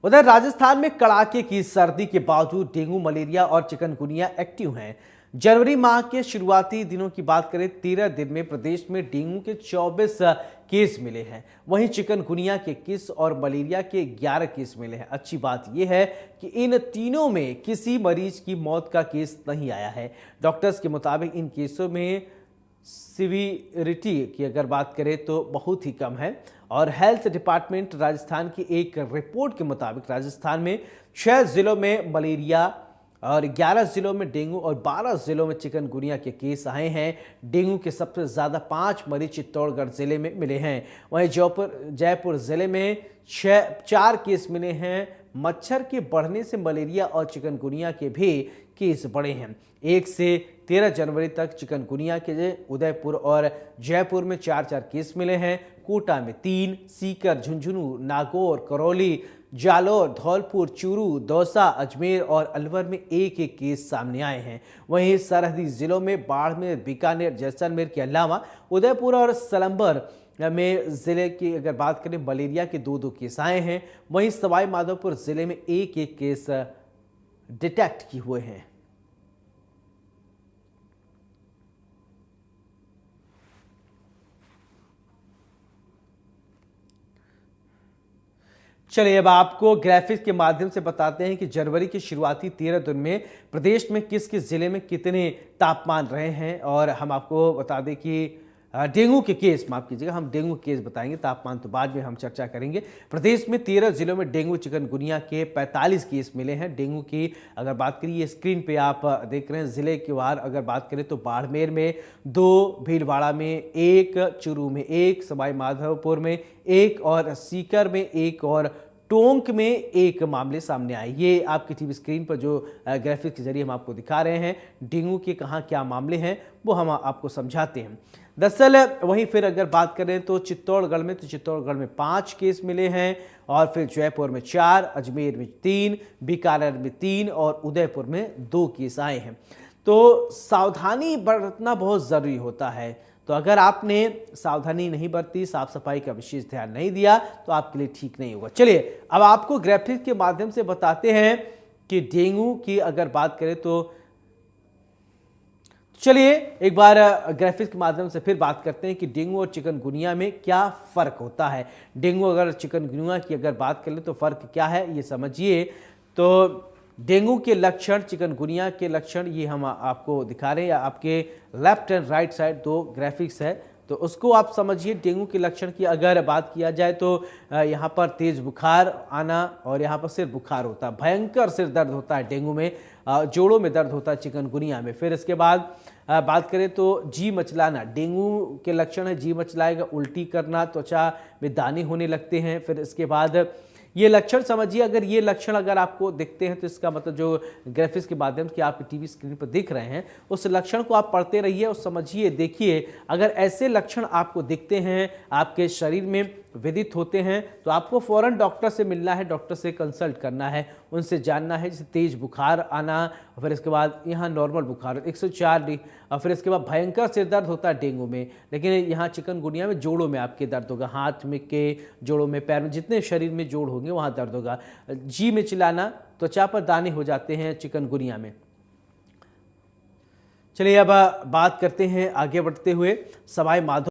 उधर राजस्थान में कड़ाके की सर्दी के बावजूद डेंगू, मलेरिया और चिकनगुनिया एक्टिव हैं। जनवरी माह के शुरुआती दिनों की बात करें, 13 दिन में प्रदेश में डेंगू के 24 केस मिले हैं। वहीं चिकनगुनिया के 21 और मलेरिया के 11 केस मिले हैं। अच्छी बात यह है कि इन तीनों में किसी मरीज की मौत का केस नहीं आया है। डॉक्टर्स के मुताबिक इन केसों में सिविरिटी की अगर बात करें तो बहुत ही कम है। और हेल्थ डिपार्टमेंट राजस्थान की एक रिपोर्ट के मुताबिक राजस्थान में 6 जिलों में मलेरिया और 11 जिलों में डेंगू और 12 जिलों में चिकनगुनिया के केस आए हैं। डेंगू के सबसे ज़्यादा 5 मरीज चित्तौड़गढ़ जिले में मिले हैं। वहीं जयपुर जिले में 4 केस मिले हैं। मच्छर के बढ़ने से मलेरिया और चिकनगुनिया के भी केस बढ़े हैं। 1 से 13 जनवरी तक चिकनगुनिया के उदयपुर और जयपुर में 4 केस मिले हैं। कोटा में 3, सीकर, झुंझुनू, नागौर, करौली, जालौर, धौलपुर, चूरू, दौसा, अजमेर और अलवर में 1 केस सामने आए हैं। वहीं सरहदी जिलों में बाड़मेर, बीकानेर, जैसलमेर के अलावा उदयपुर और सलंबर में जिले की अगर बात करें मलेरिया के 2 केस आए हैं। वहीं सवाई माधोपुर जिले में 1 केस डिटेक्ट किए हुए हैं। चलिए अब आपको ग्राफिक्स के माध्यम से बताते हैं कि जनवरी की शुरुआती 13 दिन में प्रदेश में किस किस जिले में कितने तापमान रहे हैं। और हम आपको बता दें कि डेंगू के केस, माफ कीजिएगा, हम डेंगू केस बताएंगे, तापमान तो बाद में हम चर्चा करेंगे। प्रदेश में 13 जिलों में डेंगू चिकनगुनिया के 45 केस मिले हैं। डेंगू की अगर बात करिए, स्क्रीन पे आप देख रहे हैं जिले के बाहर अगर बात करें तो बाड़मेर में 2, भीलवाड़ा में 1, चूरू में 1, सवाई माधोपुर में 1 और सीकर में 1 और टोंक में 1 मामले सामने आए। ये आपकी टीवी स्क्रीन पर जो ग्राफिक्स के जरिए हम आपको दिखा रहे हैं, डेंगू के कहाँ क्या मामले हैं वो हम आपको समझाते हैं। दरअसल वहीं फिर अगर बात करें तो चित्तौड़गढ़ में 5 केस मिले हैं। और फिर जयपुर में 4, अजमेर में 3, बीकानेर में 3 और उदयपुर में 2 केस आए हैं। तो सावधानी बरतना बहुत ज़रूरी होता है। तो अगर आपने सावधानी नहीं बरती, साफ सफाई का विशेष ध्यान नहीं दिया तो आपके लिए ठीक नहीं होगा। चलिए अब आपको ग्राफिक्स के माध्यम से बताते हैं कि डेंगू की अगर बात करें तो चलिए एक बार ग्राफिक्स के माध्यम से फिर बात करते हैं कि डेंगू और चिकनगुनिया में क्या फ़र्क होता है। डेंगू अगर चिकनगुनिया की अगर बात करें तो फ़र्क क्या है ये समझिए। तो डेंगू के लक्षण, चिकनगुनिया के लक्षण ये हम आपको दिखा रहे हैं। आपके left and right side 2 graphics है तो उसको आप समझिए। डेंगू के लक्षण की अगर बात किया जाए तो यहाँ पर तेज बुखार आना और यहाँ पर सिर बुखार होता है, भयंकर सिर दर्द होता है डेंगू में, जोड़ों में दर्द होता है चिकनगुनिया में। फिर इसके बाद बात करें तो जी मचलाना, डेंगू के लक्षण है जी मचलाएगा, उल्टी करना, त्वचा में दाने होने लगते हैं। फिर इसके बाद ये लक्षण समझिए। अगर ये लक्षण अगर आपको दिखते हैं तो इसका मतलब जो ग्राफिक्स के माध्यम से आपकी टीवी स्क्रीन पर दिख रहे हैं उस लक्षण को आप पढ़ते रहिए और समझिए, देखिए। अगर ऐसे लक्षण आपको दिखते हैं, आपके शरीर में विदित होते हैं तो आपको फौरन डॉक्टर से मिलना है, डॉक्टर से कंसल्ट करना है, उनसे जानना है। जैसे तेज बुखार आना, फिर इसके बाद यहाँ नॉर्मल बुखार 104 और फिर इसके बाद भयंकर सिर दर्द होता है डेंगू में, लेकिन यहाँ चिकनगुनिया में जोड़ों में आपके दर्द होगा, हाथ में के जोड़ों में, पैर में, जितने शरीर में जोड़ होंगे वहाँ दर्द होगा। जी में चिल्लाना, त्वचा पर दाने हो जाते हैं चिकनगुनिया में। चलिए अब बात करते हैं आगे बढ़ते हुए सवाई माधोपुर